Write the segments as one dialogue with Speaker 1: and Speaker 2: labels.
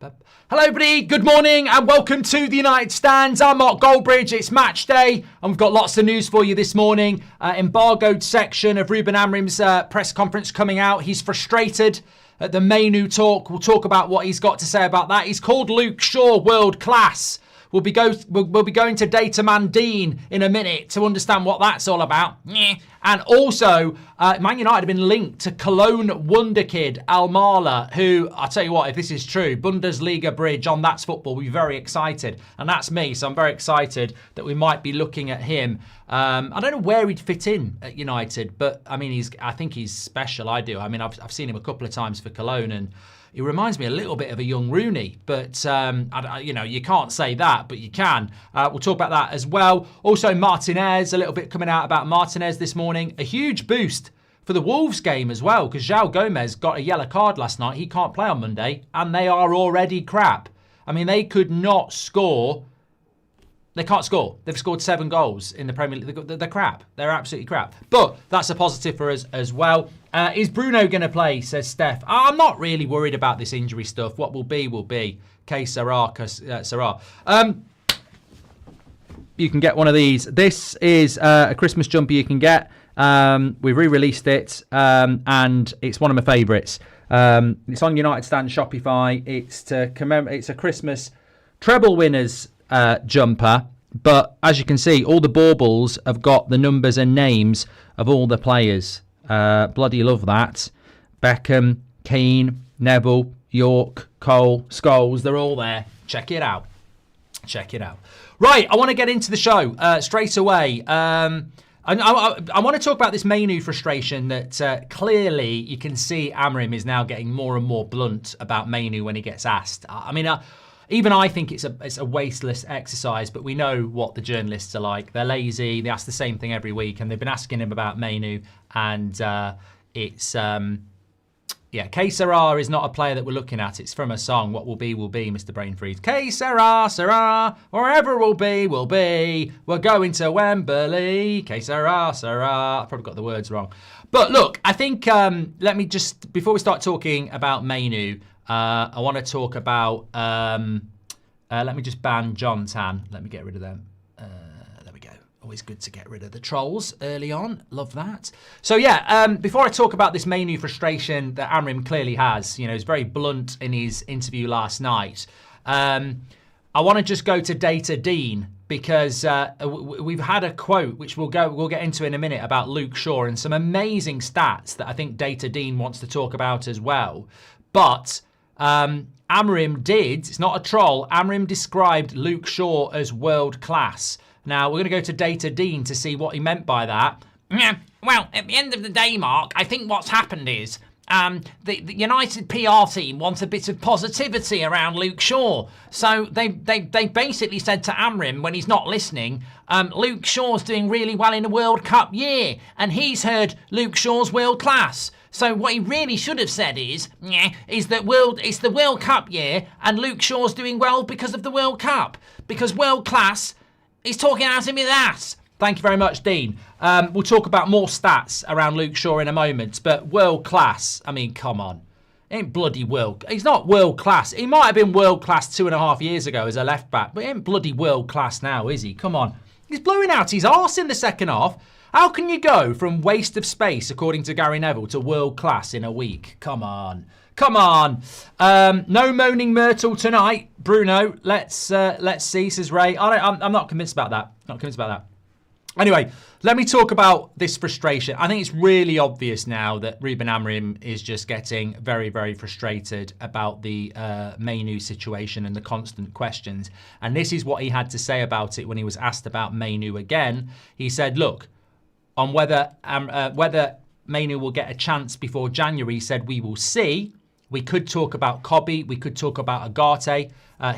Speaker 1: Hello everybody, good morning and welcome to the United Stands. I'm Mark Goldbridge, it's match day and we've got lots of news for you this morning. Embargoed section of Ruben Amorim's press conference coming out. He's frustrated at the Mainoo talk. We'll talk about what he's got to say about that. He's called Luke Shaw world class. We'll be going to Data Man Dean in a minute to understand what that's all about. And also, Man United have been linked to Cologne wonder kid Almala, who, I'll tell you what, if this is true, Bundesliga bridge on That's Football, we'll be very excited. And that's me, so I'm very excited that we might be looking at him. I don't know where he'd fit in at United, but I mean, I think he's special. I do. I mean, I've seen him a couple of times for Cologne, and he reminds me a little bit of a young Rooney, but you can't say that, but you can. We'll talk about that as well. Also, Martinez, a little bit coming out about Martinez this morning. A huge boost for the Wolves game as well, because João Gomez got a yellow card last night. He can't play on Monday, and they are already crap. I mean, they could not score. They can't score. They've scored 7 goals in the Premier League. They're crap. They're absolutely crap. But that's a positive for us as well. Is Bruno going to play, says Steph. I'm not really worried about this injury stuff. What will be, will be. Que sera, sera. You can get one of these. This is a Christmas jumper you can get. We've re-released it, and it's one of my favourites. It's on United Stand Shopify. It's to commemorate. It's a Christmas treble winners jumper, but as you can see, all the baubles have got the numbers and names of all the players. Bloody love that. Beckham, Keane, Neville, York, Cole, Scholes, they're all there. Check it out. Check it out. Right, I want to get into the show straight away. I want to talk about this Mainoo frustration that clearly you can see Amorim is now getting more and more blunt about Mainoo when he gets asked. I mean, even I think it's a wasteless exercise, but we know what the journalists are like. They're lazy. They ask the same thing every week, and they've been asking him about Mainoo, and it's Que sera is not a player that we're looking at. It's from a song. What will be, Mr. Brainfreeze. Que sera, sera, wherever will be, will be. We're going to Wembley. Que sera, sera. I probably got the words wrong. But look, I think, let me just, before we start talking about Mainoo, I want to talk about, let me just ban John Tan. Let me get rid of them. There we go. Always good to get rid of the trolls early on. Love that. So yeah, before I talk about this Mainoo frustration that Amorim clearly has, you know, he's very blunt in his interview last night. I want to just go to Data Dean, because we've had a quote, which we'll get into in a minute, about Luke Shaw and some amazing stats that I think Data Dean wants to talk about as well. But Amorim did, it's not a troll, Amorim described Luke Shaw as world class. Now, we're going to go to Data Dean to see what he meant by that.
Speaker 2: Yeah, well, at the end of the day, Mark, I think what's happened is the United PR team wants a bit of positivity around Luke Shaw. So they basically said to Amorim, when he's not listening, Luke Shaw's doing really well in a World Cup year, and he's heard Luke Shaw's world class. So what he really should have said is that it's the World Cup year and Luke Shaw's doing well because of the World Cup. Because world class is talking out of his ass.
Speaker 1: Thank you very much, Dean. We'll talk about more stats around Luke Shaw in a moment, but world class, I mean, come on. Ain't bloody world. He's not world class. He might have been world class 2.5 years ago as a left back, but he ain't bloody world class now, is he? Come on. He's blowing out his arse in the second half. How can you go from waste of space, according to Gary Neville, to world class in a week? Come on. Come on. No moaning Myrtle tonight, Bruno. Let's see, says Ray. I'm not convinced about that. Not convinced about that. Anyway, let me talk about this frustration. I think it's really obvious now that Ruben Amorim is just getting very, very frustrated about the Mainoo situation and the constant questions. And this is what he had to say about it when he was asked about Mainoo again. He said, look, on whether Mainoo will get a chance before January, he said, we will see. We could talk about Kobe. We could talk about Agate.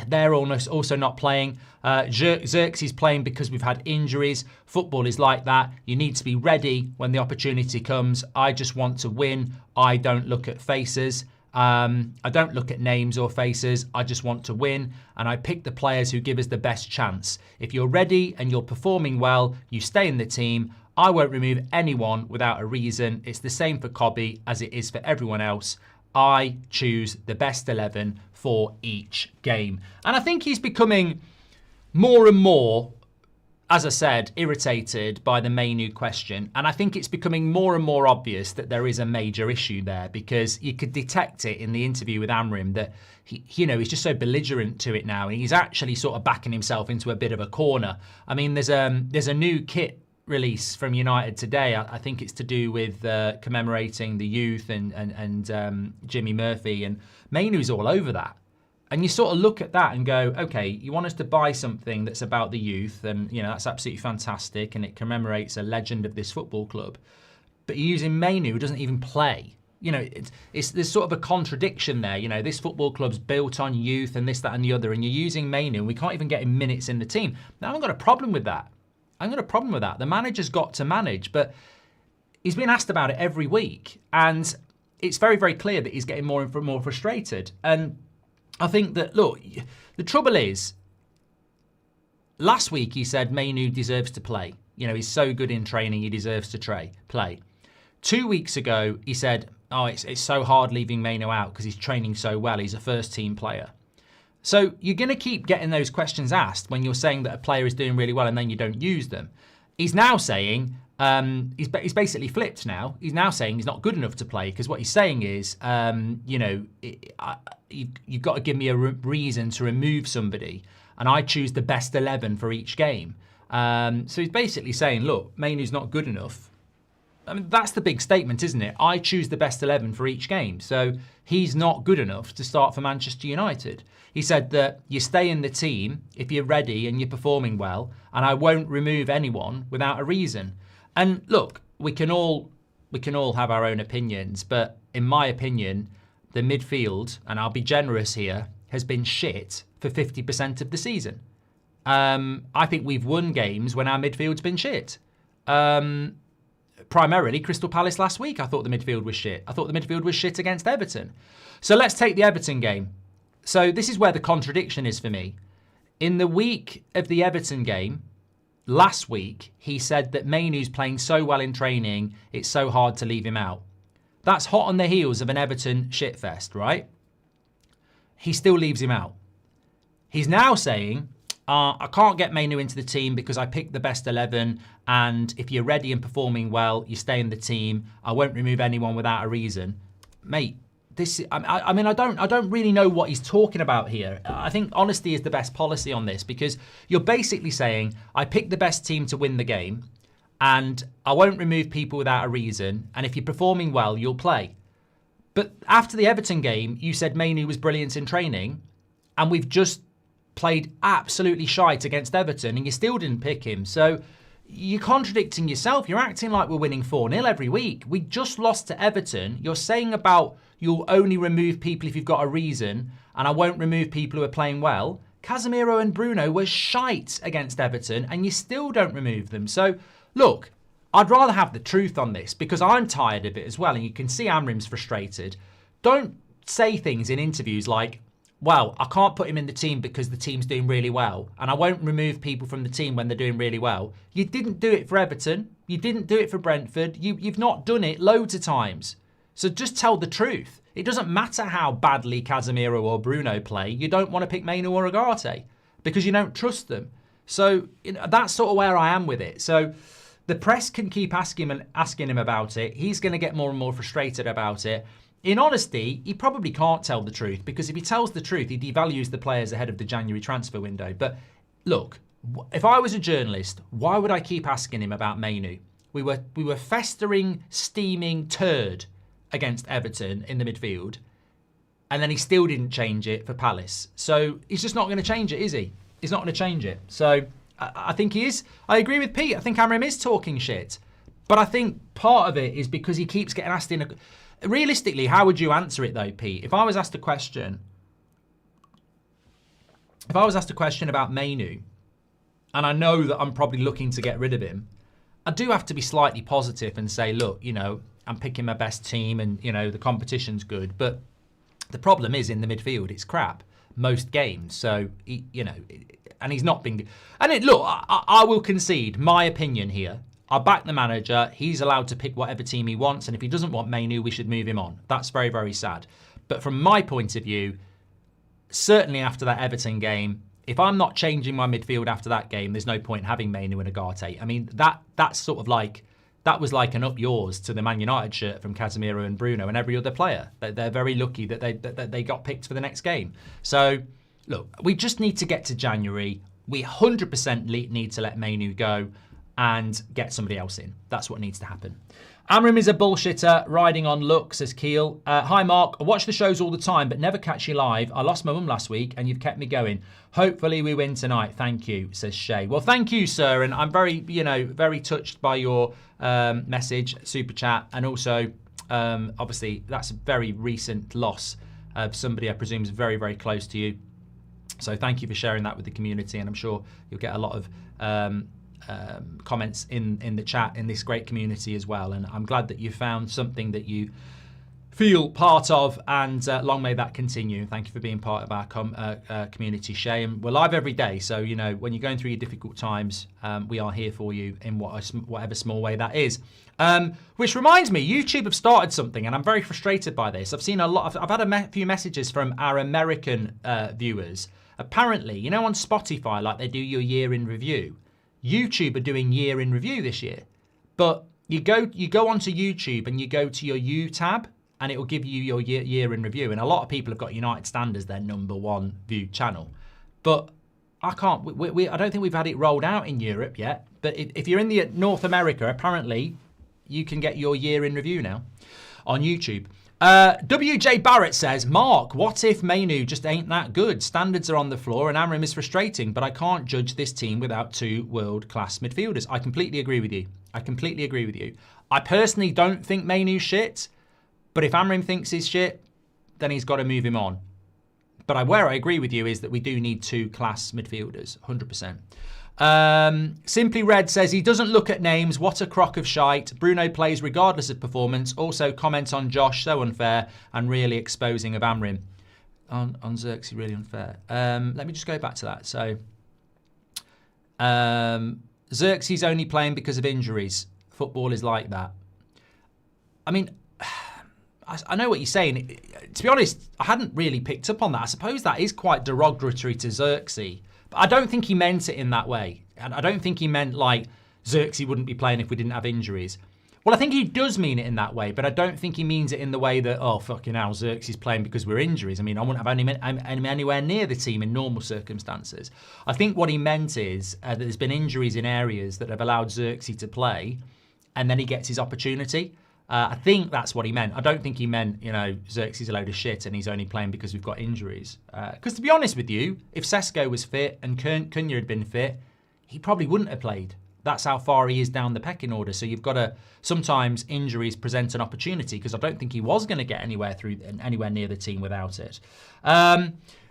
Speaker 1: They're also not playing. Xerxes playing because we've had injuries. Football is like that. You need to be ready when the opportunity comes. I just want to win. I don't look at faces. I don't look at names or faces. I just want to win. And I pick the players who give us the best chance. If you're ready and you're performing well, you stay in the team. I won't remove anyone without a reason. It's the same for Kobe as it is for everyone else.
Speaker 2: I choose the best 11 for each game. And I think he's becoming more and more, as I said, irritated by the Mainoo question. And I think it's becoming more and more obvious that there is a major issue there, because you could detect it in the interview with Amorim that he's just so belligerent to it now. And he's actually sort of backing himself into a bit of a corner. I mean, there's a new kit release from United today. I think it's to do with commemorating the youth and Jimmy Murphy, and Mainoo's all over that. And you sort of look at that and go, okay, you want us to buy something that's about the youth, and that's absolutely fantastic, and it commemorates a legend of this football club. But you're using Mainoo, who doesn't even play. There's sort of a contradiction there. This football club's built on youth and this, that, and the other, and you're using Mainoo, and we can't even get him minutes in the team. Now, I've got a problem with that. The manager's got to manage, but he's been asked about it every week, and it's very, very clear that he's getting more and more frustrated. And I think that, look, the trouble is, last week he said Mainoo deserves to play. He's so good in training, he deserves to play. 2 weeks ago, he said, it's so hard leaving Mainoo out because he's training so well. He's a first-team player. So you're going to keep getting those questions asked when you're saying that a player is doing really well and then you don't use them. He's now saying, he's basically flipped now. He's now saying he's not good enough to play, because what he's saying is, you've got to give me a reason to remove somebody, and I choose the best 11 for each game. So he's basically saying, look, Mainoo's not good enough. I mean, that's the big statement, isn't it? I choose the best 11 for each game. So he's not good enough to start for Manchester United. He said that you stay in the team if you're ready and you're performing well, and I won't remove anyone without a reason. And look, we can all have our own opinions, but in my opinion, the midfield, and I'll be generous here, has been shit for 50% of the season. I think we've won games when our midfield's been shit. Primarily Crystal Palace last week, I thought the midfield was shit. I thought the midfield was shit against Everton. So let's take the Everton game. So this is where the contradiction is for me. In the week of the Everton game, last week, he said that Mainoo's playing so well in training, it's so hard to leave him out. That's hot on the heels of an Everton shitfest, right? He still leaves him out. He's now saying, I can't get Mainoo into the team because I picked the best 11, and if you're ready and performing well, you stay in the team. I won't remove anyone without a reason. Mate, I don't really know what he's talking about here. I think honesty is the best policy on this, because you're basically saying, I picked the best team to win the game, and I won't remove people without a reason, and if you're performing well, you'll play. But after the Everton game, you said Mainoo was brilliant in training, and we've just played absolutely shite against Everton, and you still didn't pick him. So you're contradicting yourself. You're acting like we're winning 4-0 every week. We just lost to Everton. You're saying about you'll only remove people if you've got a reason, and I won't remove people who are playing well. Casemiro and Bruno were shite against Everton, and you still don't remove them. So look, I'd rather have the truth on this, because I'm tired of it as well, and you can see Amorim's frustrated. Don't say things in interviews like, well, I can't put him in the team because the team's doing really well, and I won't remove people from the team when they're doing really well. You didn't do it for Everton. You didn't do it for Brentford. You've not done it loads of times. So just tell the truth. It doesn't matter how badly Casemiro or Bruno play. You don't want to pick Mainoo or Ugarte because you don't trust them. So that's sort of where I am with it. So the press can keep asking him about it. He's going to get more and more frustrated about it. In honesty, he probably can't tell the truth, because if he tells the truth, he devalues the players ahead of the January transfer window. But look, if I was a journalist, why would I keep asking him about Mainoo? We were festering, steaming turd against Everton in the midfield, and then he still didn't change it for Palace. So he's just not going to change it, is he? He's not going to change it. So I think he is. I agree with Pete. I think Amorim is talking shit. But I think part of it is because he keeps getting asked in realistically, how would you answer it though, Pete? If I was asked a question about Mainoo, and I know that I'm probably looking to get rid of him, I do have to be slightly positive and say, look, I'm picking my best team, and the competition's good, but the problem is in the midfield, it's crap most games. So and he's not being. And look, I will concede my opinion here.
Speaker 1: I back the manager. He's allowed to pick whatever team he wants. And if he doesn't want Mainoo, we should move him on. That's very, very sad. But from my point of view, certainly after that Everton game, if I'm not changing my midfield after that game, there's no point having Mainoo and Agate. I mean, that's sort of like, that was like an up yours to the Man United shirt from Casemiro and Bruno and every other player. They're very lucky that they got picked for the next game. So, look, we just need to get to January. We 100% need to let Mainoo go and get somebody else in. That's what needs to happen. Amorim is a bullshitter, riding on luck, says Keel. Hi, Mark. I watch the shows all the time, but never catch you live. I lost my mum last week, and you've kept me going. Hopefully we win tonight. Thank you, says Shay. Well, thank you, sir, and I'm very, very touched by your message, super chat, and also, obviously, that's a very recent loss of somebody I presume is very, very close to you. So thank you for sharing that with the community, and I'm sure you'll get a lot of comments in the chat in this great community as well. And I'm glad that you found something that you feel part of, and long may that continue. Thank you for being part of our community, Shay. And we're live every day, so when you're going through your difficult times, we are here for you in whatever small way that is. Which reminds me, YouTube have started something, and I'm very frustrated by this. I've seen I've had a few messages from our American viewers. Apparently, on Spotify, like they do your year in review, YouTube are doing year in review this year. But you go onto YouTube and you go to your U tab, and it will give you your year in review. And a lot of people have got United Stand as their #1 viewed channel. But I can't. I don't think we've had it rolled out in Europe yet. But if you're in the North America, apparently you can get your year in review now on YouTube. WJ Barrett says, Mark, what if Mainoo just ain't that good? Standards are on the floor and Amorim is frustrating, but I can't judge this team without 2 world-class midfielders. I completely agree with you. I personally don't think Mainoo's shit, but if Amorim thinks he's shit, then he's got to move him on. But where I agree with you is that we do need 2 class midfielders, 100%. Simply Red says he doesn't look at names. What a crock of shite. Bruno plays regardless of performance. Also comment on Josh, so unfair and really exposing of Amorim. On Xerxes, really unfair. Let me just go back to that. So Xerxes only playing because of injuries. Football is like that. I mean, I know what you're saying. To be honest, I hadn't really picked up on that. I suppose that is quite derogatory to Xerxes. But I don't think he meant it in that way. And I don't think he meant like Xerxes wouldn't be playing if we didn't have injuries. Well, I think he does mean it in that way, but I don't think he means it in the way that, oh, fucking hell, Xerxes playing because we're injuries. I mean, I wouldn't have anywhere near the team in normal circumstances. I think what he meant is that there's been injuries in areas that have allowed Xerxes to play, and then he gets his opportunity. I think that's what he meant. I don't think he meant, Xerxes is a load of shit and he's only playing because we've got injuries. Because to be honest with you, if Sesko was fit and Cunha had been fit, he probably wouldn't have played. That's how far he is down the pecking order. So you've got to, sometimes injuries present an opportunity, because I don't think he was going to get anywhere near the team without it.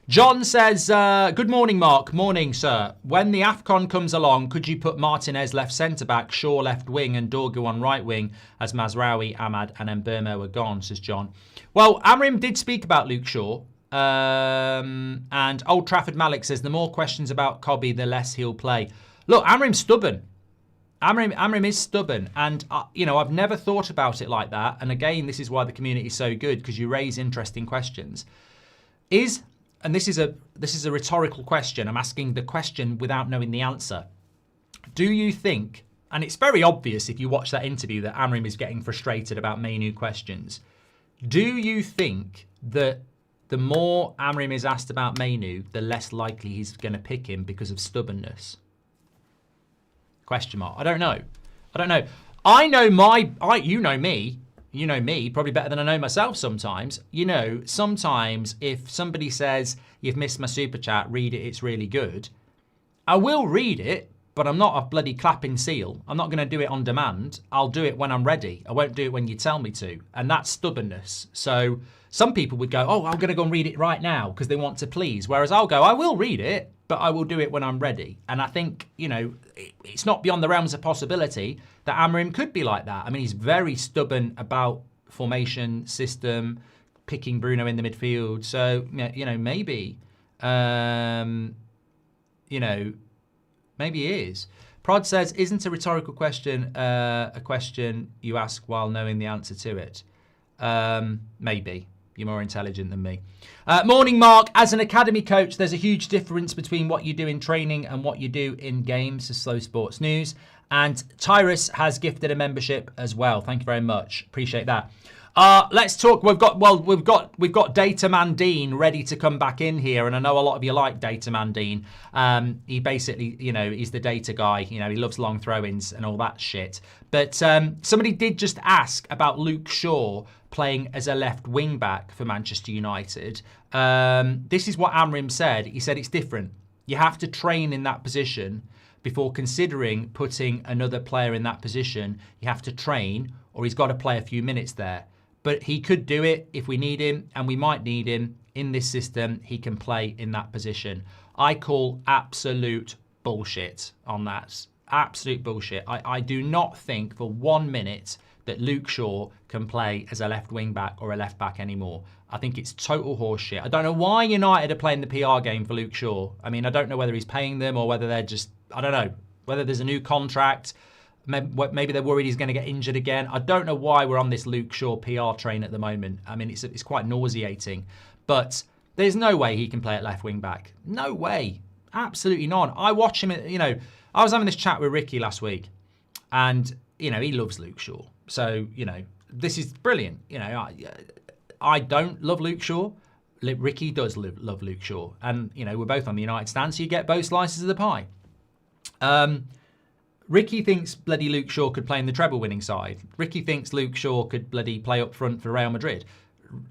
Speaker 1: John says, good morning, Mark. Morning, sir. When the AFCON comes along, could you put Martinez left centre-back, Shaw left wing and Dorgu on right wing, as Mazraoui, Ahmad and Mbeumo are gone, says John. Well, Amorim did speak about Luke Shaw. And Old Trafford Malik says, the more questions about Cobby, the less he'll play. Look, Amorim's stubborn. Amorim is stubborn. And, I've never thought about it like that. And again, this is why the community is so good, because you raise interesting questions. And this is a rhetorical question. I'm asking the question without knowing the answer. Do you think, and it's very obvious if you watch that interview that Amorim is getting frustrated about Mainoo questions. Do you think that the more Amorim is asked about Mainoo, the less likely he's going to pick him because of stubbornness? Question mark. I don't know. I know you know me. You know me probably better than I know myself sometimes. Sometimes if somebody says, you've missed my super chat, read it, it's really good. I will read it, but I'm not a bloody clapping seal. I'm not going to do it on demand. I'll do it when I'm ready. I won't do it when you tell me to. And that's stubbornness. So some people would go, oh, I'm going to go and read it right now because they want to please. Whereas I'll go, I will read it, but I will do it when I'm ready. And I think, it's not beyond the realms of possibility that Amorim could be like that. I mean, he's very stubborn about formation, system, picking Bruno in the midfield. So, maybe, maybe he is. Prod says, isn't a rhetorical question a question you ask while knowing the answer to it? Maybe. You're more intelligent than me. Morning, Mark. As an academy coach, there's a huge difference between what you do in training and what you do in games. To Slow Sports News. And Tyrus has gifted a membership as well. Thank you very much. Appreciate that. Let's talk. We've got Data Man Dean ready to come back in here, and I know a lot of you like Data Man Dean. He basically, he's the data guy. He loves long throw-ins and all that shit. But somebody did just ask about Luke Shaw playing as a left wing back for Manchester United. This is what Amorim said. He said it's different. You have to train in that position before considering putting another player in that position. You have to train, or he's got to play a few minutes there. But he could do it if we need him, and we might need him in this system. He can play in that position. I call absolute bullshit on that. Absolute bullshit. I do not think for 1 minute that Luke Shaw can play as a left wing back or a left back anymore. I think it's total horseshit. I don't know why United are playing the PR game for Luke Shaw. I mean, I don't know whether he's paying them or whether they're just, I don't know, whether there's a new contract. Maybe they're worried he's going to get injured again. I don't know why we're on this Luke Shaw PR train at the moment. I mean, it's quite nauseating. But there's no way he can play at left wing back. No way. Absolutely not. I watch him, I was having this chat with Ricky last week. And, he loves Luke Shaw. So, this is brilliant. I don't love Luke Shaw. Ricky does love Luke Shaw. And, we're both on the United stand, so you get both slices of the pie. Ricky thinks bloody Luke Shaw could play in the treble-winning side. Ricky thinks Luke Shaw could bloody play up front for Real Madrid.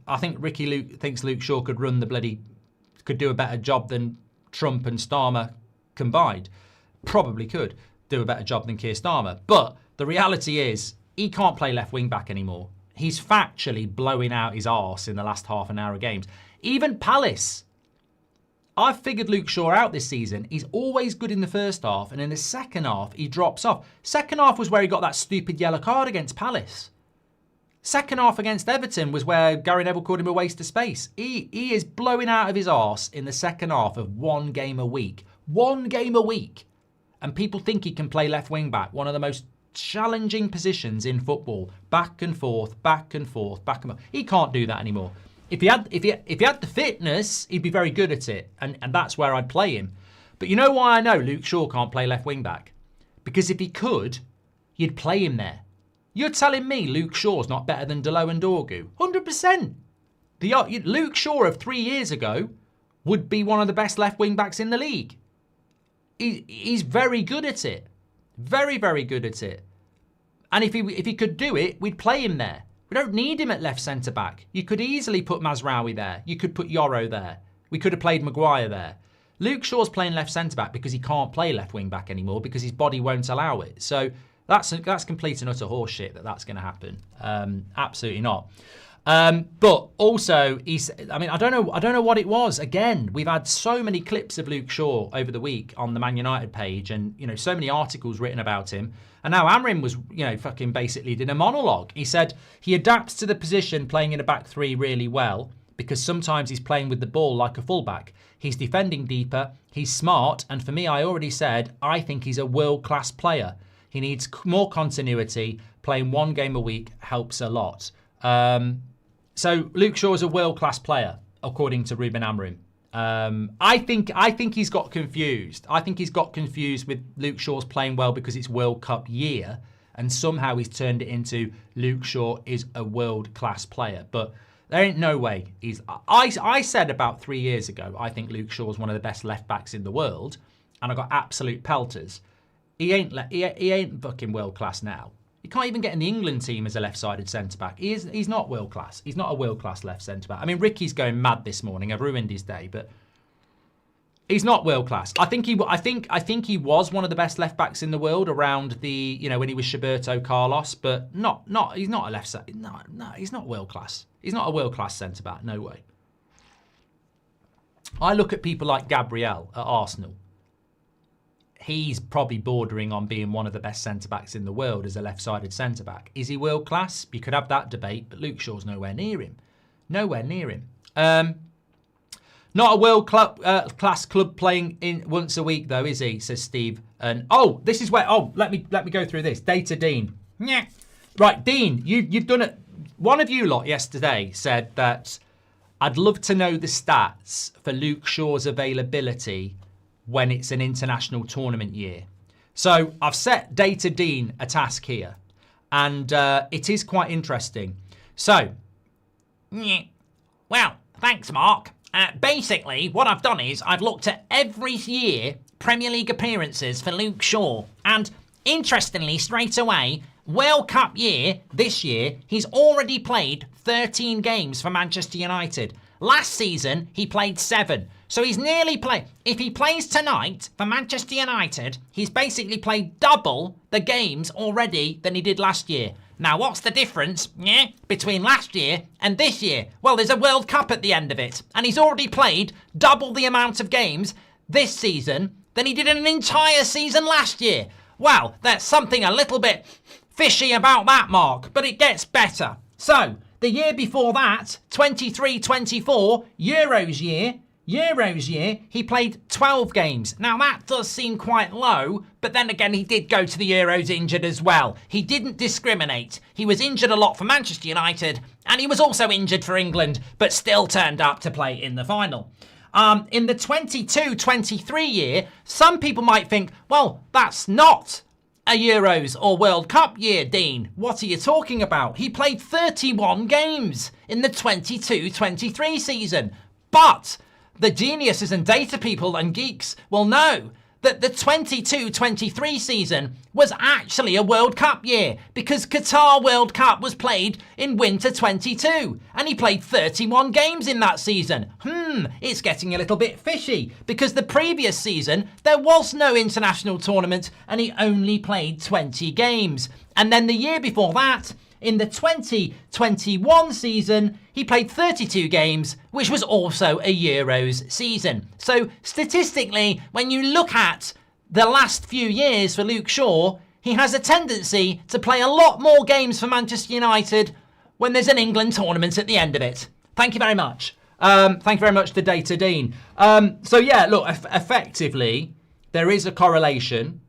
Speaker 1: I think thinks Luke Shaw could could do a better job than Trump and Starmer combined. Probably could do a better job than Keir Starmer. But the reality is, he can't play left wing-back anymore. He's factually blowing out his arse in the last half an hour of games. Even Palace. I've figured Luke Shaw out this season. He's always good in the first half, and in the second half, he drops off. Second half was where he got that stupid yellow card against Palace. Second half against Everton was where Gary Neville called him a waste of space. He is blowing out of his arse in the second half of 1 game a week. 1 game a week. And people think he can play left wing back, one of the most challenging positions in football. Back and forth, back and forth, back and forth. He can't do that anymore. If he had the fitness, he'd be very good at it, and that's where I'd play him. But you know why I know Luke Shaw can't play left wing back? Because if he could, you'd play him there. You're telling me Luke Shaw's not better than Delo and Dorgu? 100%. Luke Shaw of 3 years ago would be one of the best left wing backs in the league. He's very good at it. Very, very good at it. And if he could do it, we'd play him there. We don't need him at left centre-back. You could easily put Mazraoui there. You could put Yoro there. We could have played Maguire there. Luke Shaw's playing left centre-back because he can't play left wing-back anymore because his body won't allow it. So that's complete and utter horseshit that's going to happen. Absolutely not. But also, I don't know what it was. Again, we've had so many clips of Luke Shaw over the week on the Man United page, and so many articles written about him. And now Amorim was, fucking basically did a monologue. He said he adapts to the position playing in a back three really well because sometimes he's playing with the ball like a fullback. He's defending deeper. He's smart. And for me, I already said, I think he's a world-class player. He needs more continuity. Playing 1 game a week helps a lot. So Luke Shaw is a world-class player, according to Ruben Amorim. I think he's got confused. I think he's got confused with Luke Shaw's playing well because it's World Cup year, and somehow he's turned it into Luke Shaw is a world-class player. But there ain't no way he's. I said about 3 years ago, I think Luke Shaw is one of the best left backs in the world, and I got absolute pelters. He ain't fucking world-class now. He can't even get in the England team as a left-sided centre-back. He's not world-class. He's not a world-class left centre-back. I mean, Ricky's going mad this morning. I've ruined his day, but he's not world-class. I think he was one of the best left-backs in the world around the, when he was Roberto Carlos, but he's not a left side. No, he's not world-class. He's not a world-class centre-back. No way. I look at people like Gabriel at Arsenal. He's probably bordering on being one of the best centre-backs in the world as a left-sided centre-back. Is he world-class? You could have that debate, but Luke Shaw's nowhere near him. Nowhere near him. Not a world class club playing in once a week though, is he? Says Steve. And this is where. Let me go through this. Data Dean. Yeah. Right, Dean. You've done it. One of you lot yesterday said that I'd love to know the stats for Luke Shaw's availability when it's an international tournament year. So I've set Data Dean a task here, and it is quite interesting. So,
Speaker 2: well, thanks, Mark. Basically, what I've done is I've looked at every year Premier League appearances for Luke Shaw, and interestingly, straight away, World Cup year, this year, he's already played 13 games for Manchester United. Last season, he played 7. So he's nearly played. If he plays tonight for Manchester United, he's basically played double the games already than he did last year. Now, what's the difference between last year and this year? Well, there's a World Cup at the end of it, and he's already played double the amount of games this season than he did in an entire season last year. Well, there's something a little bit fishy about that, Mark, but it gets better. So, the year before that, 23-24, Euros year, he played 12 games. Now, that does seem quite low, but then again, he did go to the Euros injured as well. He didn't discriminate. He was injured a lot for Manchester United, and he was also injured for England, but still turned up to play in the final. In the 22-23 year, some people might think, well, that's not a Euros or World Cup year, Dean. What are you talking about? He played 31 games in the 22-23 season. But the geniuses and data people and geeks will know that the 22-23 season was actually a World Cup year, because Qatar World Cup was played in winter 22, and he played 31 games in that season. It's getting a little bit fishy, because the previous season there was no international tournament and he only played 20 games. And then the year before that, in the 2021 season, he played 32 games, which was also a Euros season. So statistically, when you look at the last few years for Luke Shaw, he has a tendency to play a lot more games for Manchester United when there's an England tournament at the end of it. Thank you very much. Thank you very much to Data Dean. So yeah, look, effectively, there is a correlation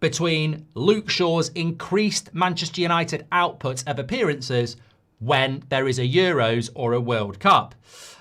Speaker 2: between Luke Shaw's increased Manchester United output of appearances when there is a Euros or a World Cup.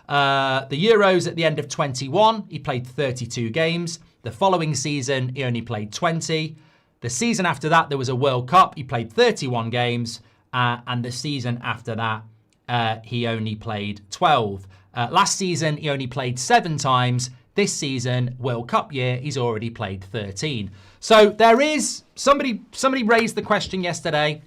Speaker 2: The Euros at the end of 21, he played 32 games. The following season, he only played 20. The season after that, there was a World Cup. He played 31 games. And the season after that, he only played 12. Last season, he only played 7 times. This season, World Cup year, he's already played 13. So there is, somebody raised the question yesterday,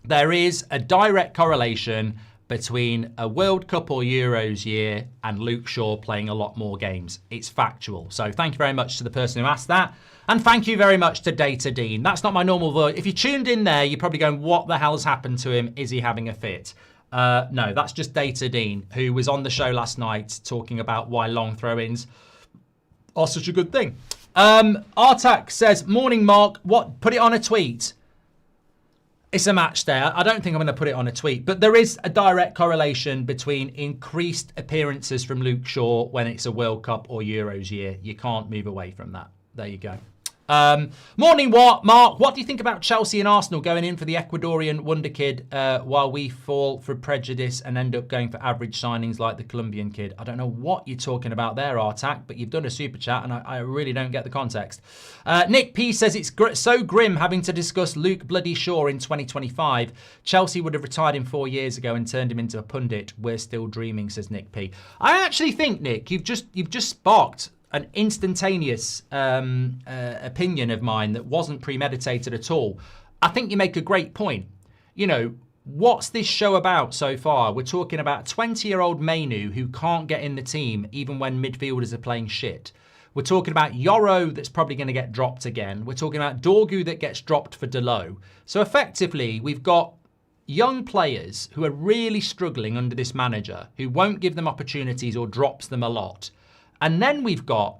Speaker 2: there is a direct correlation between a World Cup or Euros year and Luke Shaw playing a lot more games. It's factual. So thank you very much to the person who asked that. And thank you very much to Data Dean. That's not my normal voice. If you tuned in there, you're probably going, what the hell's happened to him? Is he having a fit? No, that's just Data Dean, who was on the show last night talking about why long throw-ins are such a good thing. Artak says, morning, Mark. What? Put it on a tweet. It's a match day. I don't think I'm going to put it on a tweet, but there is a direct correlation between increased appearances from Luke Shaw when it's a World Cup or Euros year. You can't move away from that. There you go. Morning, Mark. What do you think about Chelsea and Arsenal going in for the Ecuadorian wonder kid while we fall for prejudice and end up going for average signings like the Colombian kid? I don't know what you're talking about there, Artak, but you've done a super chat and I really don't get the context. Nick P says it's so grim having to discuss Luke Bloody Shaw in 2025. Chelsea would have retired him 4 years ago and turned him into a pundit. We're still dreaming, says Nick P. I actually think, Nick, you've just sparked an instantaneous opinion of mine that wasn't premeditated at all. I think you make a great point. You know, what's this show about so far? We're talking about 20-year-old Mainoo who can't get in the team even when midfielders are playing shit. We're talking about Yoro that's probably going to get dropped again. We're talking about Dorgu that gets dropped for Delo. So effectively, we've got young players who are really struggling under this manager, who won't give them opportunities or drops them a lot. And then we've got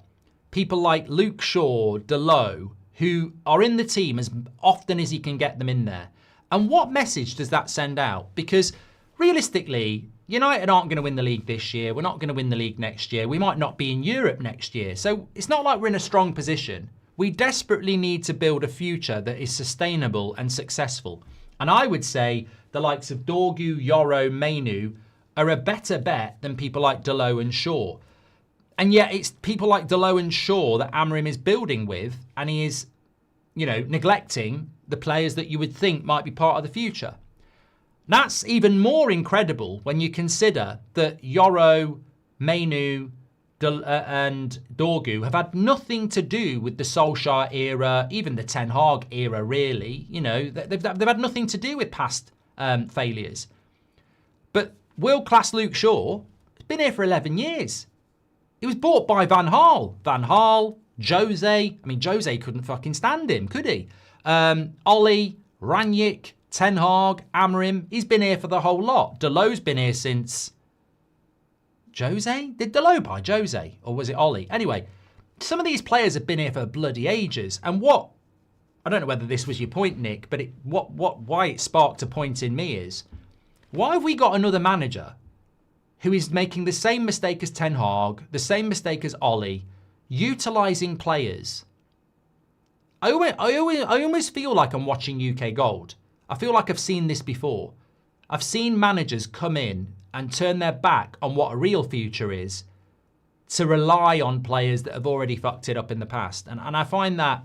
Speaker 2: people like Luke Shaw, Delo, who are in the team as often as he can get them in there. And what message does that send out? Because realistically, United aren't going to win the league this year. We're not going to win the league next year. We might not be in Europe next year. So it's not like we're in a strong position. We desperately need to build a future that is sustainable and successful. And I would say the likes of Dorgu, Yoro, Mainoo are a better bet than people like Delo and Shaw. And yet it's people like Delo and Shaw that Amorim is building with, and he is, neglecting the players that you would think might be part of the future. That's even more incredible when you consider that Yoro, Mainoo, and Dorgu have had nothing to do with the Solskjaer era, even the Ten Hag era, really. They've had nothing to do with past failures. But world-class Luke Shaw has been here for 11 years. He was bought by Van Gaal. Van Gaal, Jose. I mean, Jose couldn't fucking stand him, could he? Ollie, Rangnick, Ten Hag, Amorim. He's been here for the whole lot. Delo's been here since... Jose? Did Delo buy Jose? Or was it Ollie? Anyway, some of these players have been here for bloody ages. And what... I don't know whether this was your point, Nick, but why it sparked a point in me is... Why have we got another manager who is making the same mistake as Ten Hag, the same mistake as Ollie, utilising players? I almost feel like I'm watching UK Gold. I feel like I've seen this before. I've seen managers come in and turn their back on what a real future is to rely on players that have already fucked it up in the past. And I find that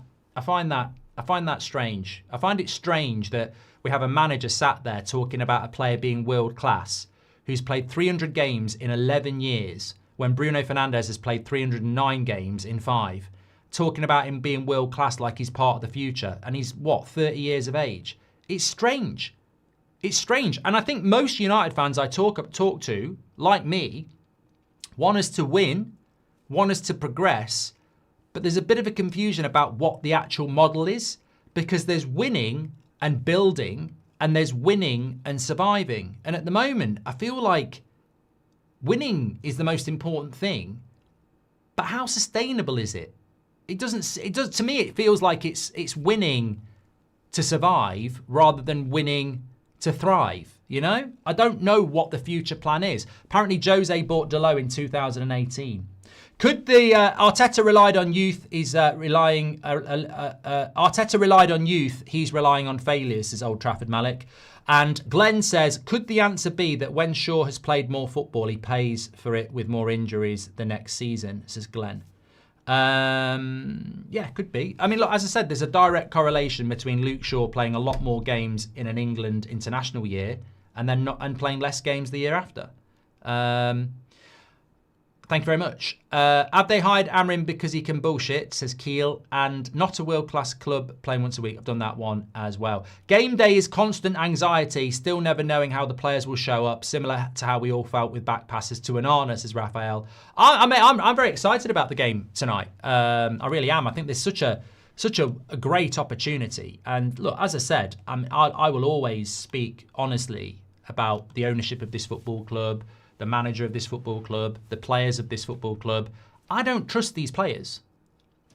Speaker 2: strange. I find it strange that we have a manager sat there talking about a player being world class who's played 300 games in 11 years when Bruno Fernandes has played 309 games in 5. Talking about him being world class like he's part of the future. And he's, 30 years of age? It's strange. It's strange. And I think most United fans I talk to, like me, want us to win, want us to progress, but there's a bit of a confusion about what the actual model is, because there's winning and building, and there's winning and surviving. And at the moment, I feel like winning is the most important thing, but how sustainable is it? It does, to me, it feels like it's winning to survive rather than winning to thrive, I don't know what the future plan is. Apparently, Jose bought Delo in 2018. Could the Arteta relied on youth? Arteta relied on youth. He's relying on failures, says Old Trafford Malik. And Glenn says, could the answer be that when Shaw has played more football, he pays for it with more injuries the next season, says Glenn. Yeah, could be. I mean, look, as I said, there's a direct correlation between Luke Shaw playing a lot more games in an England international year and playing less games the year after. Thank you very much. Have they hired Amorim because he can bullshit, says Keel, and not a world-class club playing once a week. I've done that one as well. Game day is constant anxiety, still never knowing how the players will show up, similar to how we all felt with back passes to Onana, says Raphael. I'm very excited about the game tonight. I really am. I think there's such a great opportunity. And look, as I said, I will always speak honestly about the ownership of this football club, the manager of this football club, the players of this football club. I don't trust these players.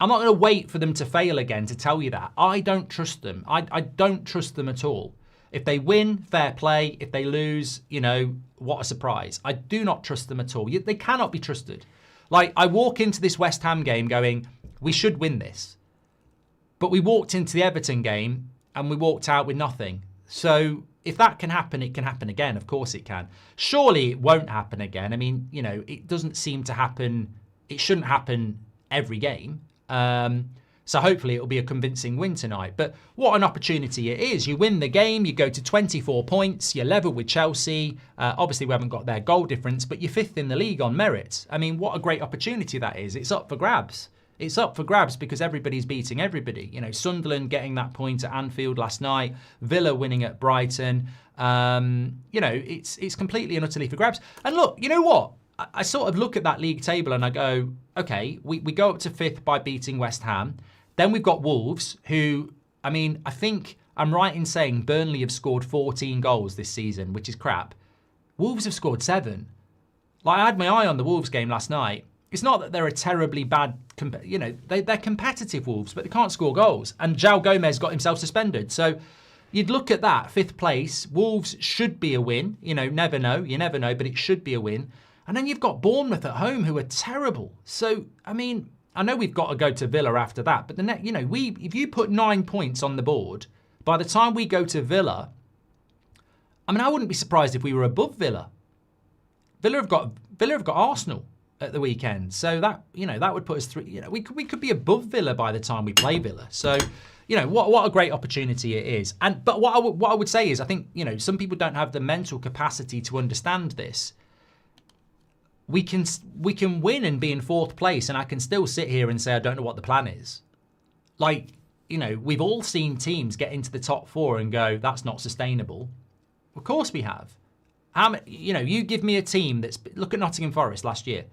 Speaker 2: I'm not going to wait for them to fail again to tell you that. I don't trust them. I don't trust them at all. If they win, fair play. If they lose, what a surprise. I do not trust them at all. They cannot be trusted. Like, I walk into this West Ham game going, we should win this. But we walked into the Everton game and we walked out with nothing. So if that can happen, it can happen again. Of course it can. Surely it won't happen again. I mean, it doesn't seem to happen. It shouldn't happen every game. So hopefully it'll be a convincing win tonight. But what an opportunity it is. You win the game, you go to 24 points, you're level with Chelsea. Obviously we haven't got their goal difference, but you're 5th in the league on merit. I mean, what a great opportunity that is. It's up for grabs. It's up for grabs because everybody's beating everybody. Sunderland getting that point at Anfield last night, Villa winning at Brighton. It's completely and utterly for grabs. And look, you know what? I sort of look at that league table and I go, okay, we go up to 5th by beating West Ham. Then we've got Wolves, who, I think I'm right in saying Burnley have scored 14 goals this season, which is crap. Wolves have scored 7. Like, I had my eye on the Wolves game last night. It's not that they're a terribly bad, they're competitive Wolves, but they can't score goals. And João Gomez got himself suspended. So, you'd look at that, 5th place. Wolves should be a win. You never know, but it should be a win. And then you've got Bournemouth at home, who are terrible. So, I mean, I know we've got to go to Villa after that, but if you put 9 points on the board, by the time we go to Villa, I mean, I wouldn't be surprised if we were above Villa. Villa have got Arsenal at the weekend, so that that would put us through. We could be above Villa by the time we play Villa. So, what a great opportunity it is. But what I would say is, I think some people don't have the mental capacity to understand this. We can win and be in 4th place, and I can still sit here and say I don't know what the plan is. Like, we've all seen teams get into the top 4 and go, that's not sustainable. Of course we have. You give me a team look at Nottingham Forest last year.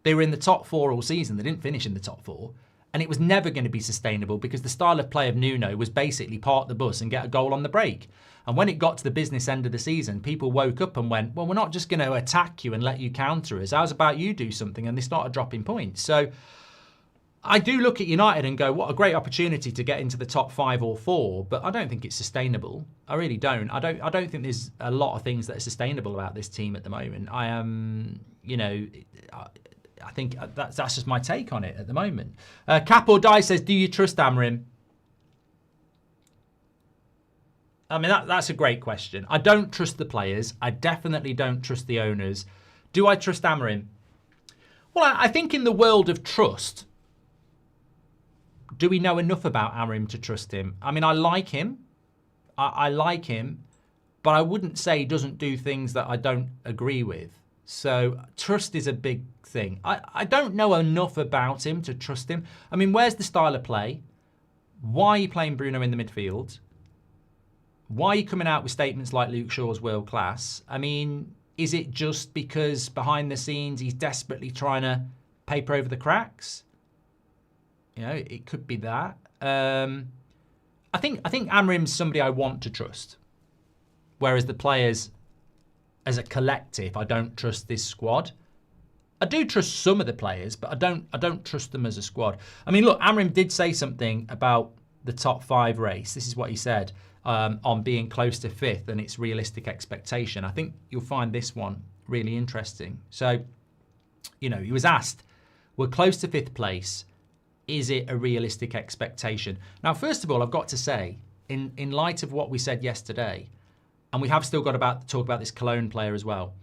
Speaker 2: They were in the top 4 all season. They didn't finish in the top 4. And it was never going to be sustainable because the style of play of Nuno was basically park the bus and get a goal on the break. And when it got to the business end of the season, people woke up and went, well, we're not just going to attack you and let you counter us. How's about you do something? And they started dropping points. So I do look at United and go, what a great opportunity to get into the top 5 or 4, but I don't think it's sustainable. I really don't. I don't think there's a lot of things that are sustainable about this team at the moment. I am, I think that's just my take on it at the moment. Cap or Die says, do you trust Amorim? I mean, that's a great question. I don't trust the players. I definitely don't trust the owners. Do I trust Amorim? Well, I think in the world of trust, do we know enough about Amorim to trust him? I mean, I like him. I like him, but I wouldn't say he doesn't do things that I don't agree with. So trust is a big thing. I don't know enough about him to trust him. I mean, where's the style of play? Why are you playing Bruno in the midfield? Why are you coming out with statements like Luke Shaw's world class? I mean, is it just because behind the scenes he's desperately trying to paper over the cracks? It could be that. I think Amorim's somebody I want to trust. Whereas the players, as a collective, I don't trust this squad. I do trust some of the players, but I don't trust them as a squad. I mean, look, Amorim did say something about the top 5 race. This is what he said on being close to 5th and its realistic expectation. I think you'll find this one really interesting. So, he was asked, we're close to 5th place. Is it a realistic expectation? Now, first of all, I've got to say, in light of what we said yesterday, and we have still got to talk about this Cologne player as well,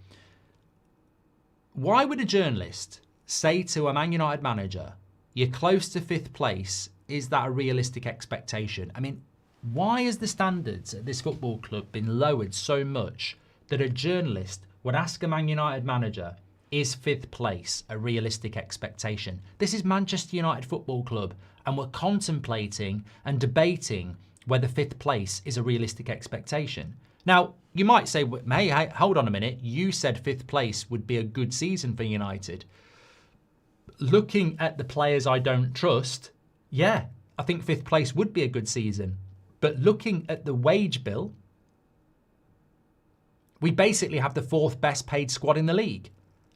Speaker 2: why would a journalist say to a Man United manager, you're close to 5th place, is that a realistic expectation? I mean, why has the standards at this football club been lowered so much that a journalist would ask a Man United manager, is 5th place a realistic expectation? This is Manchester United Football Club, and we're contemplating and debating whether 5th place is a realistic expectation. Now, you might say, hey, hold on a minute. You said 5th place would be a good season for United. Looking at the players I don't trust, yeah, I think 5th place would be a good season. But looking at the wage bill, we basically have the 4th best paid squad in the league.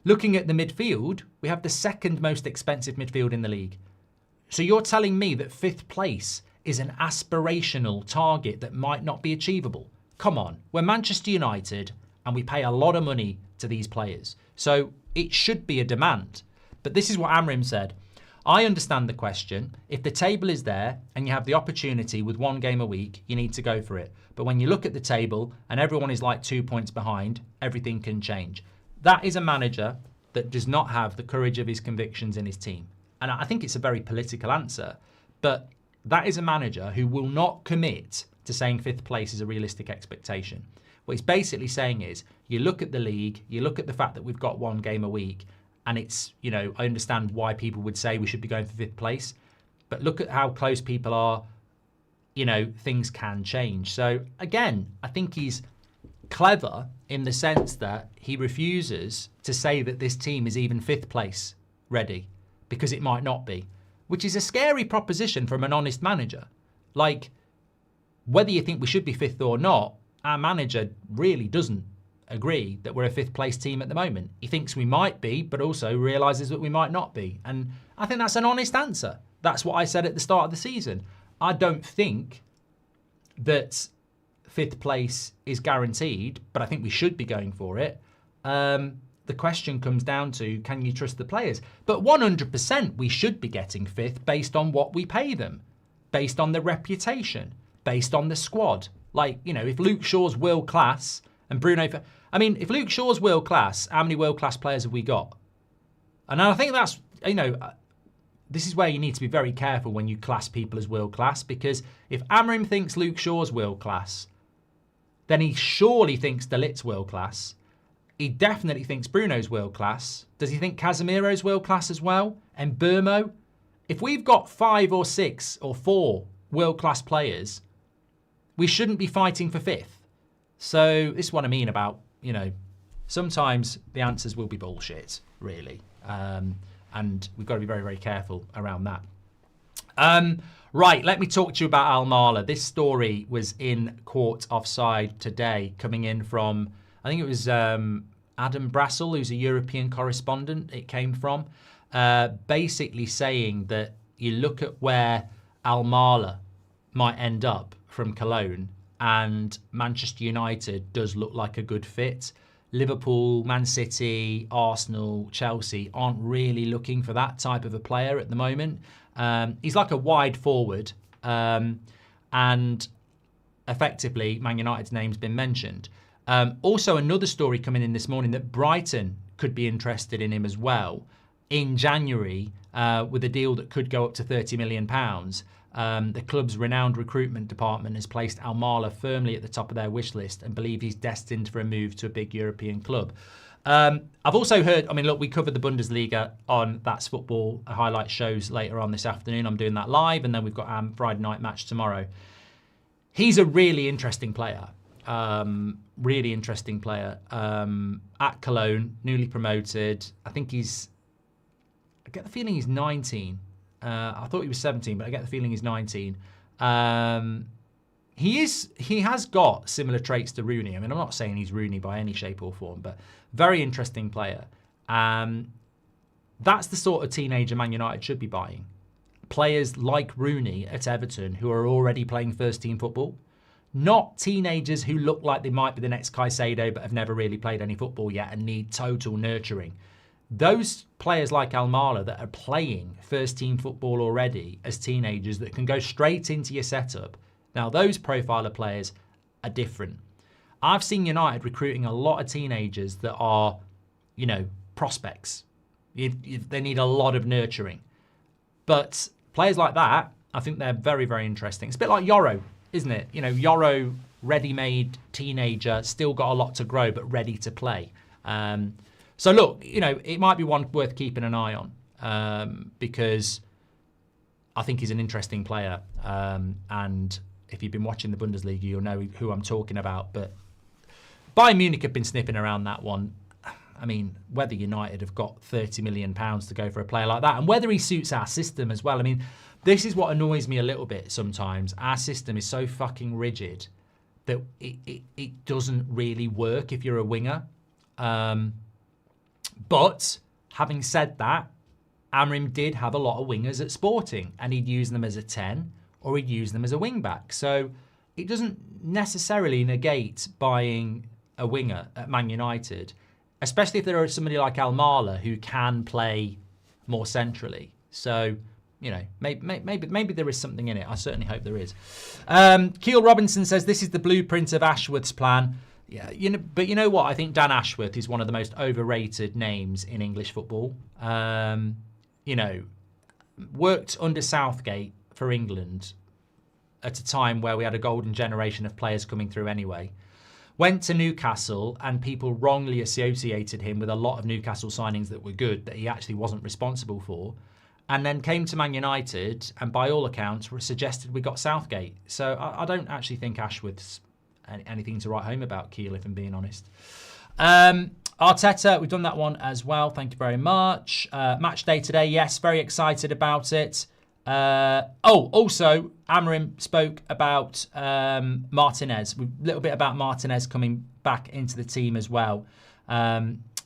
Speaker 2: Looking at the midfield, we have the 2nd most expensive midfield in the league. So you're telling me that 5th place is an aspirational target that might not be achievable? Come on, we're Manchester United and we pay a lot of money to these players. So it should be a demand. But this is what Amorim said. I understand the question. If the table is there and you have the opportunity with 1 game a week, you need to go for it. But when you look at the table and everyone is like 2 points behind, everything can change. That is a manager that does not have the courage of his convictions in his team. And I think it's a very political answer, but that is a manager who will not commit to saying 5th place is a realistic expectation. What he's basically saying is, you look at the league, you look at the fact that we've got 1 game a week, and it's, I understand why people would say we should be going for 5th place, but look at how close people are, things can change. So again, I think he's clever in the sense that he refuses to say that this team is even 5th place ready, because it might not be, which is a scary proposition from an honest manager. Like, whether you think we should be 5th or not, our manager really doesn't agree that we're a 5th place team at the moment. He thinks we might be, but also realises that we might not be. And I think that's an honest answer. That's what I said at the start of the season. I don't think that
Speaker 1: fifth place is guaranteed, but I think we should be going for it. The question comes down to, can you trust the players? But 100% we should be getting fifth based on what we pay them, based on the reputation, based on the squad. Like, you know, if Luke Shaw's world class and Bruno... I mean, if Luke Shaw's world class, how many world class players have we got? And I think that's, you know, this is where you need to be very careful when you class people as world class, because if Amorim thinks Luke Shaw's world class, then he surely thinks De Ligt's world class. He definitely thinks Bruno's world class. Does he think Casemiro's world class as well? And Burmo? If we've got 5 or 6 or 4 world class players, we shouldn't be fighting for fifth. So this is what I mean about, you know, sometimes the answers will be bullshit, really. And we've got to be very, very careful around that. Right, let me talk to you about Almala. This story was in Court Offside today, coming in from, I think it was Adam Brassel, who's a European correspondent, it came from, basically saying that you look at where Almala might end up from Cologne, and Manchester United does look like a good fit. Liverpool, Man City, Arsenal, Chelsea aren't really looking for that type of a player at the moment. He's like a wide forward, and effectively Man United's name's been mentioned. Also, another story coming in this morning that Brighton could be interested in him as well in January, with a deal that could go up to £30 million. The club's renowned recruitment department has placed Almala firmly at the top of their wish list and believe he's destined for a move to a big European club. I've also heard, I mean, look, we covered the Bundesliga on That's Football highlight shows later on this afternoon. I'm doing that live, and then we've got our Friday night match tomorrow. He's a really interesting player. Really interesting player. At Cologne, newly promoted. I get the feeling he's 19. I thought he was 17, but I get the feeling he's 19. He has got similar traits to Rooney. I mean, I'm not saying he's Rooney by any shape or form, but very interesting player. That's the sort of teenager Man United should be buying. Players like Rooney at Everton who are already playing first-team football. Not teenagers who look like they might be the next Caicedo but have never really played any football yet and need total nurturing. Those players like Almala that are playing first-team football already as teenagers that can go straight into your setup. Now, those profile of players are different. I've seen United recruiting a lot of teenagers that are, you know, prospects. They need a lot of nurturing. But players like that, I think they're very, very interesting. It's a bit like Yoro, isn't it? You know, Yoro, ready-made teenager, still got a lot to grow, but ready to play. So look, you know, it might be one worth keeping an eye on, because I think he's an interesting player. And if you've been watching the Bundesliga, you'll know who I'm talking about. But Bayern Munich have been sniffing around that one. I mean, whether United have got £30 million to go for a player like that, and whether he suits our system as well. I mean, this is what annoys me a little bit sometimes. Our system is so fucking rigid that it doesn't really work if you're a winger. But having said that, Amorim did have a lot of wingers at Sporting, and he'd use them as a 10 or he'd use them as a wing back. So it doesn't necessarily negate buying a winger at Man United, especially if there is somebody like Almala who can play more centrally. So, you know, maybe there is something in it. I certainly hope there is. Keel Robinson says this is the blueprint of Ashworth's plan. Yeah, but you know what? I think Dan Ashworth is one of the most overrated names in English football. You know, worked under Southgate for England at a time where we had a golden generation of players coming through anyway. Went to Newcastle, and people wrongly associated him with a lot of Newcastle signings that were good that he actually wasn't responsible for. And then came to Man United, and by all accounts suggested we got Southgate. So I don't actually think Ashworth's anything to write home about, Keel, if I'm being honest. Arteta, we've done that one as well. Thank you very much. Match day today, yes, very excited about it. Also, Amorim spoke about Martinez. A little bit about Martinez coming back into the team as well.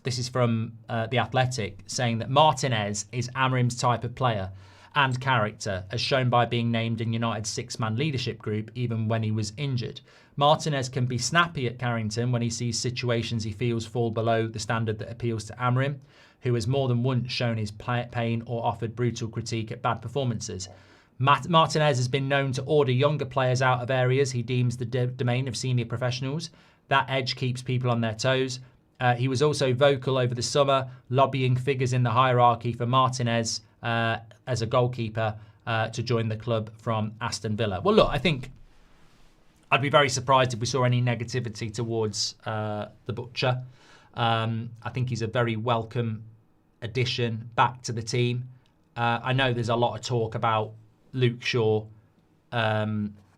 Speaker 1: This is from The Athletic, saying that Martinez is Amorim's type of player. and character, as shown by being named in United's six-man leadership group even when he was injured. Martinez can be snappy at Carrington when he sees situations he feels fall below the standard that appeals to Amorim, who has more than once shown his pain or offered brutal critique at bad performances. Martinez has been known to order younger players out of areas he deems the domain of senior professionals. That edge keeps people on their toes. He was also vocal over the summer, lobbying figures in the hierarchy for Martinez as a goalkeeper to join the club from Aston Villa. Well, look, I think I'd be very surprised if we saw any negativity towards the Butcher. I think he's a very welcome addition back to the team. I know there's a lot of talk about Luke Shaw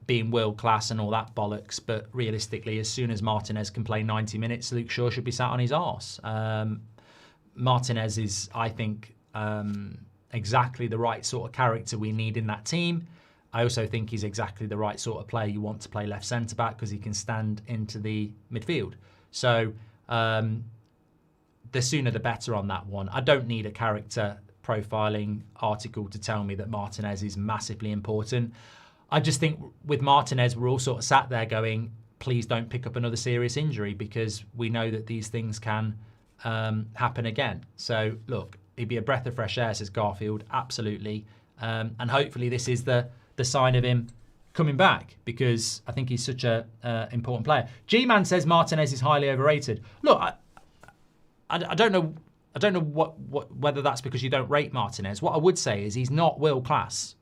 Speaker 1: being world class and all that bollocks, but realistically, as soon as Martinez can play 90 minutes, Luke Shaw should be sat on his arse. Martinez is, I think, exactly the right sort of character we need in that team. I also think he's exactly the right sort of player you want to play left centre back because he can stand into the midfield. So the sooner the better on that one. I don't need a character profiling article to tell me that Martinez is massively important. I just think with Martinez, we're all sort of sat there going, please don't pick up another serious injury because we know that these things can happen again. So look, he'd be a breath of fresh air, says Garfield, absolutely. And hopefully this is the sign of him coming back because I think he's such a important player. G-Man says Martinez is highly overrated. Look, I don't know. I don't know whether that's because you don't rate Martinez. What I would say is he's not world class.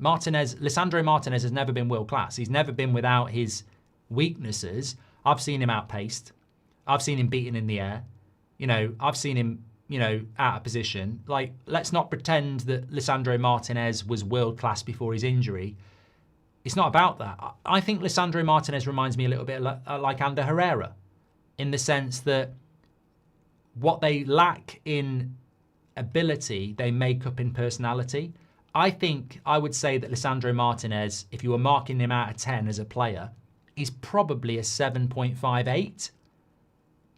Speaker 1: Lisandro Martinez has never been world class. He's never been without his weaknesses. I've seen him outpaced. I've seen him beaten in the air. I've seen him, out of position. Like, let's not pretend that Lisandro Martinez was world class before his injury. It's not about that. I think Lisandro Martinez reminds me a little bit like Ander Herrera in the sense that what they lack in ability, they make up in personality. I would say that Lisandro Martinez, if you were marking him out of 10 as a player, he's probably a 7.58.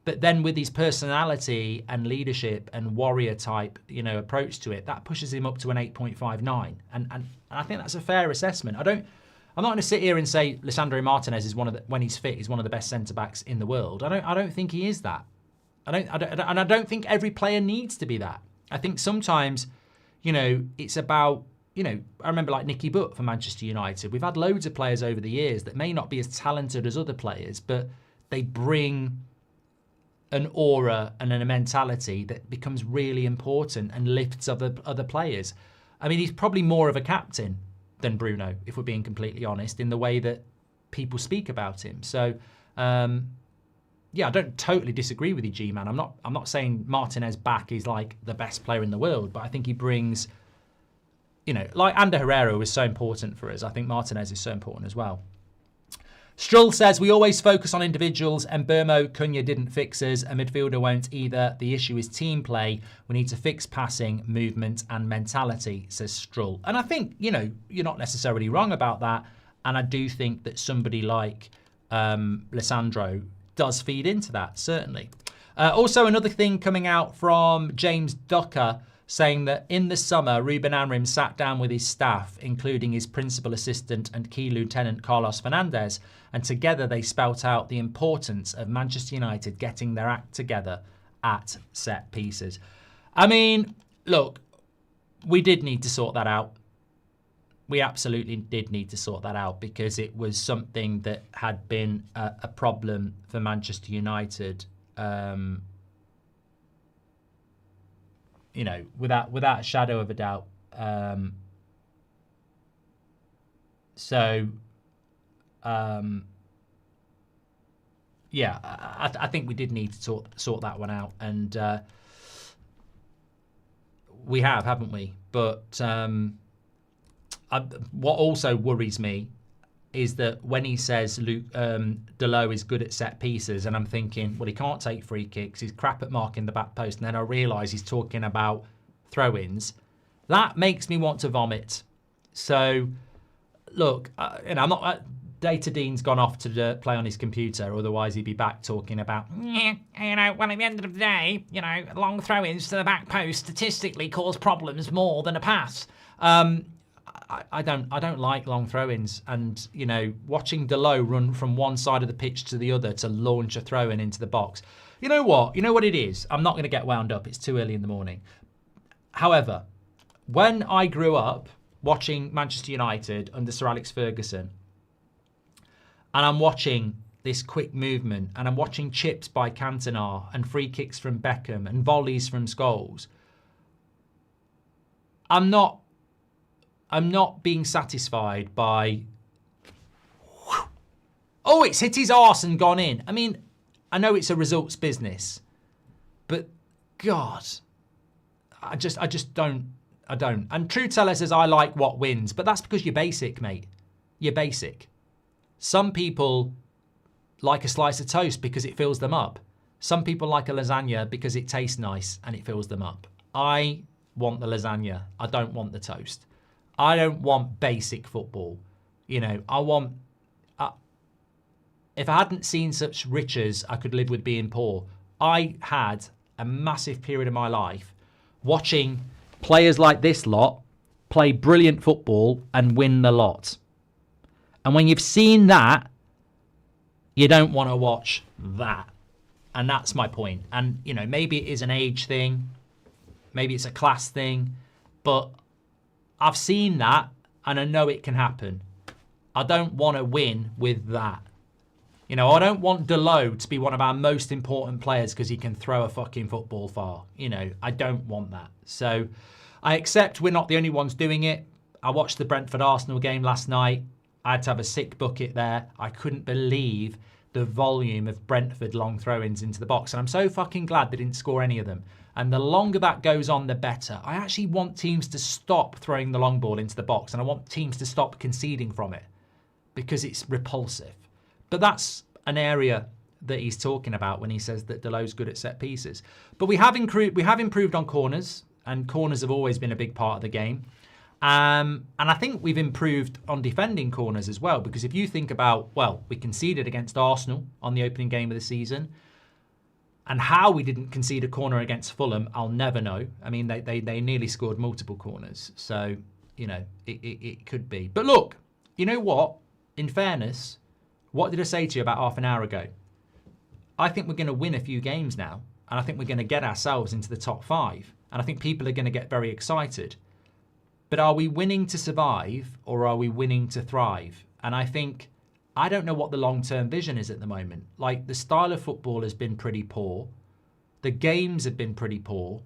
Speaker 1: But then with his personality and leadership and warrior type, approach to it, that pushes him up to an 8.59. And I think that's a fair assessment. I'm not going to sit here and say Lisandro Martinez is when he's fit, he's one of the best centre backs in the world. I don't think he is that. I don't think every player needs to be that. I think sometimes, it's about, I remember like Nicky Butt for Manchester United. We've had loads of players over the years that may not be as talented as other players, but they bring an aura and a mentality that becomes really important and lifts other players. I mean, he's probably more of a captain than Bruno, if we're being completely honest, in the way that people speak about him. So, I don't totally disagree with you, G-Man. I'm not saying Martinez back is like the best player in the world, but I think he brings, like Ander Herrera was so important for us. I think Martinez is so important as well. Strull says, we always focus on individuals and Burmo, Cunha didn't fix us. A midfielder won't either. The issue is team play. We need to fix passing, movement and mentality, says Strull. And I think, you're not necessarily wrong about that. And I do think that somebody like Lisandro does feed into that, certainly. Also, another thing coming out from James Ducker saying that in the summer, Ruben Amorim sat down with his staff, including his principal assistant and key lieutenant Carlos Fernandez, and together they spelt out the importance of Manchester United getting their act together at set pieces. I mean, look, we did need to sort that out. We absolutely did need to sort that out because it was something that had been a problem for Manchester United, without a shadow of a doubt. I think we did need to sort that one out, and we have, haven't we? But what also worries me is that when he says Delot is good at set pieces, and I'm thinking, well, he can't take free kicks, he's crap at marking the back post, and then I realise he's talking about throw-ins. That makes me want to vomit. So, look, I'm not. Data Dean's gone off to play on his computer, otherwise he'd be back talking about,
Speaker 2: well, at the end of the day, long throw-ins to the back post statistically cause problems more than a pass.
Speaker 1: I don't like long throw-ins, and watching Delo run from one side of the pitch to the other to launch a throw-in into the box. You know what it is? I'm not going to get wound up. It's too early in the morning. However, when I grew up watching Manchester United under Sir Alex Ferguson, and I'm watching this quick movement, and I'm watching chips by Cantona and free kicks from Beckham and volleys from Scholes, I'm not being satisfied by, oh, it's hit his arse and gone in. I mean, I know it's a results business, but God, I don't. And True Teller says, I like what wins, but that's because you're basic, mate. You're basic. Some people like a slice of toast because it fills them up. Some people like a lasagna because it tastes nice and it fills them up. I want the lasagna. I don't want the toast. I don't want basic football. I want... if I hadn't seen such riches, I could live with being poor. I had a massive period of my life watching players like this lot play brilliant football and win the lot. And when you've seen that, you don't want to watch that. And that's my point. And, maybe it is an age thing. Maybe it's a class thing. But I've seen that and I know it can happen. I don't want to win with that. I don't want Delo to be one of our most important players because he can throw a fucking football far. I don't want that. So I accept we're not the only ones doing it. I watched the Brentford-Arsenal game last night. I had to have a sick bucket there. I couldn't believe the volume of Brentford long throw-ins into the box. And I'm so fucking glad they didn't score any of them. And the longer that goes on, the better. I actually want teams to stop throwing the long ball into the box. And I want teams to stop conceding from it because it's repulsive. But that's an area that he's talking about when he says that Delo's good at set pieces. But we have improved on corners, and corners have always been a big part of the game. And I think we've improved on defending corners as well, because if you think about, we conceded against Arsenal on the opening game of the season, and how we didn't concede a corner against Fulham, I'll never know. I mean, they nearly scored multiple corners. So, it could be. But look, you know what? In fairness, what did I say to you about half an hour ago? I think we're going to win a few games now, and I think we're going to get ourselves into the top 5. And I think people are going to get very excited. But are we winning to survive, or are we winning to thrive? And I don't know what the long-term vision is at the moment. Like, the style of football has been pretty poor. The games have been pretty poor,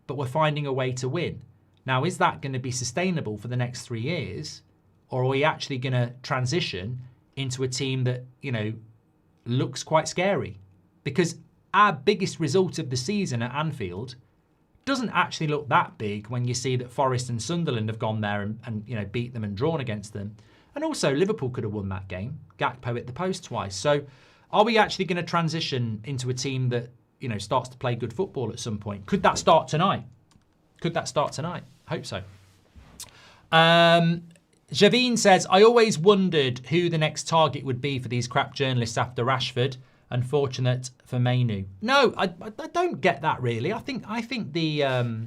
Speaker 1: but we're finding a way to win. Now, is that going to be sustainable for the next 3 years? Or are we actually going to transition into a team that, looks quite scary? Because our biggest result of the season at Anfield doesn't actually look that big when you see that Forest and Sunderland have gone there and beat them and drawn against them. And also Liverpool could have won that game. Gakpo hit the post twice. So are we actually going to transition into a team that, starts to play good football at some point? Could that start tonight? Hope so. Javine says, I always wondered who the next target would be for these crap journalists after Rashford. Unfortunate for Mainoo. No, I don't get that really. I think the I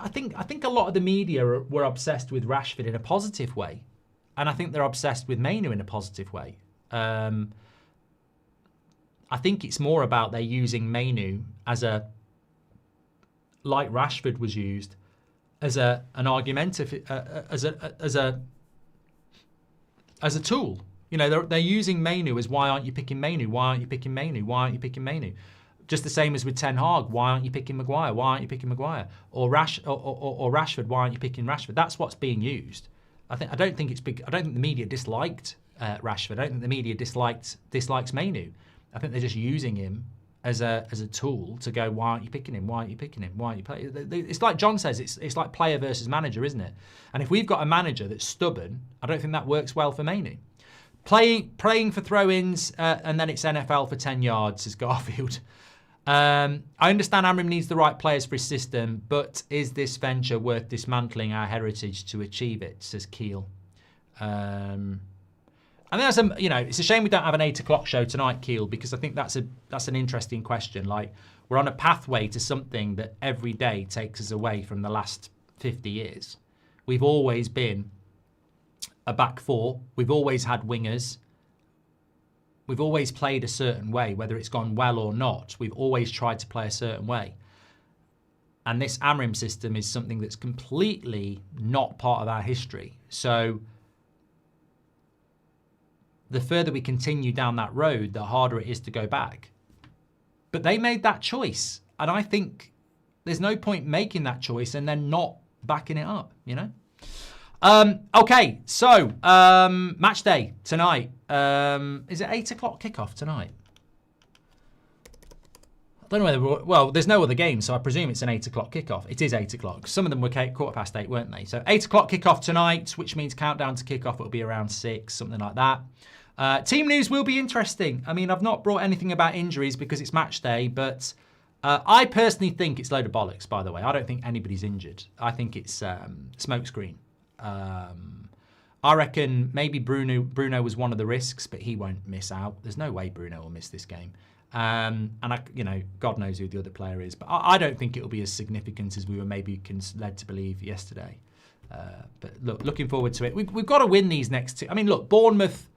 Speaker 1: think a lot of the media were obsessed with Rashford in a positive way, and I think they're obsessed with Mainoo in a positive way. I think it's more about they're using Mainoo as like Rashford was used, as an argumentative, as a tool. They're using Mainoo as, why aren't you picking Mainoo? Why aren't you picking Mainoo? Why aren't you picking Mainoo? Just the same as with Ten Hag. Why aren't you picking Maguire? Why aren't you picking Maguire? Or Rashford. Why aren't you picking Rashford? That's what's being used. I don't think it's big. I don't think the media disliked Rashford. I don't think the media dislikes Mainoo. I think they're just using him as a tool to go, why aren't you picking him? Why aren't you picking him? Why aren't you playing? It's like John says, it's like player versus manager, isn't it? And if we've got a manager that's stubborn, I don't think that works well for Mainoo. Praying for throw-ins, and then it's NFL for 10 yards, says Garfield. I understand Amorim needs the right players for his system, but is this venture worth dismantling our heritage to achieve it, says Keel. And there's some, it's a shame we don't have an 8 o'clock show tonight, Keel, because I think that's an interesting question. Like, we're on a pathway to something that every day takes us away from the last 50 years. We've always been a back four. We've always had wingers. We've always played a certain way, whether it's gone well or not. We've always tried to play a certain way. And this Amorim system is something that's completely not part of our history. So the further we continue down that road, the harder it is to go back. But they made that choice. And I think there's no point making that choice and then not backing it up, Okay, so match day tonight. Is it 8 o'clock kickoff tonight? I don't know whether, there's no other game, so I presume it's an 8 o'clock kickoff. It is 8 o'clock. Some of them were 8:15, weren't they? So 8 o'clock kickoff tonight, which means countdown to kickoff, it'll be around 6, something like that. Team news will be interesting. I mean, I've not brought anything about injuries because it's match day, but I personally think it's a load of bollocks, by the way. I don't think anybody's injured. I think it's smokescreen. I reckon maybe Bruno was one of the risks, but he won't miss out. There's no way Bruno will miss this game. And God knows who the other player is, but I don't think it'll be as significant as we were maybe led to believe yesterday. But look, looking forward to it. We've got to win these next two. I mean, look, Bournemouth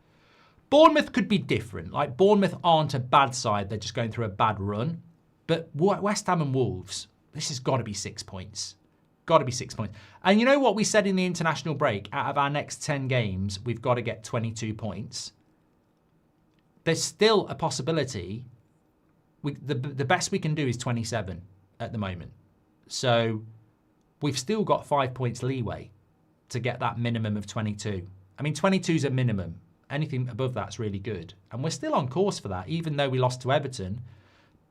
Speaker 1: could be different. Like, Bournemouth aren't a bad side; they're just going through a bad run. But West Ham and Wolves, this has got to be 6 points. Got to be 6 points. And you know what we said in the international break? Out of our next 10 games, we've got to get 22 points. There's still a possibility. The best we can do is 27 at the moment. So we've still got 5 points leeway to get that minimum of 22. I mean, 22 is a minimum. Anything above that's really good. And we're still on course for that, even though we lost to Everton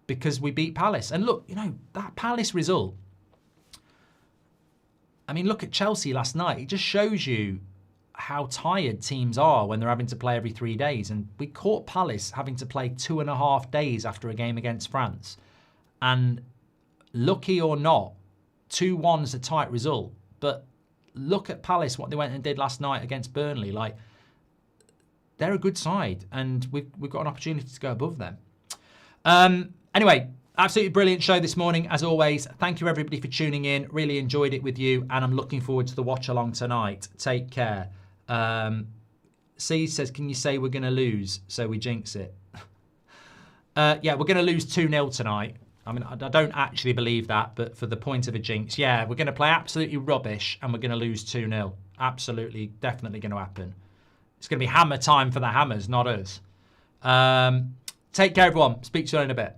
Speaker 1: because we beat Palace. And look, that Palace result, I mean, look at Chelsea last night. It just shows you how tired teams are when they're having to play every 3 days. And we caught Palace having to play 2.5 days after a game against France. And lucky or not, 2-1 is a tight result. But look at Palace, what they went and did last night against Burnley. Like, they're a good side, and we've got an opportunity to go above them. Anyway, absolutely brilliant show this morning, as always. Thank you, everybody, for tuning in. Really enjoyed it with you, and I'm looking forward to the watch-along tonight. Take care. C says, can you say we're going to lose so we jinx it? Yeah, we're going to lose 2-0 tonight. I mean, I don't actually believe that, but for the point of a jinx, yeah, we're going to play absolutely rubbish and we're going to lose 2-0. Absolutely, definitely going to happen. It's going to be hammer time for the Hammers, not us. Take care, everyone. Speak to you in a bit.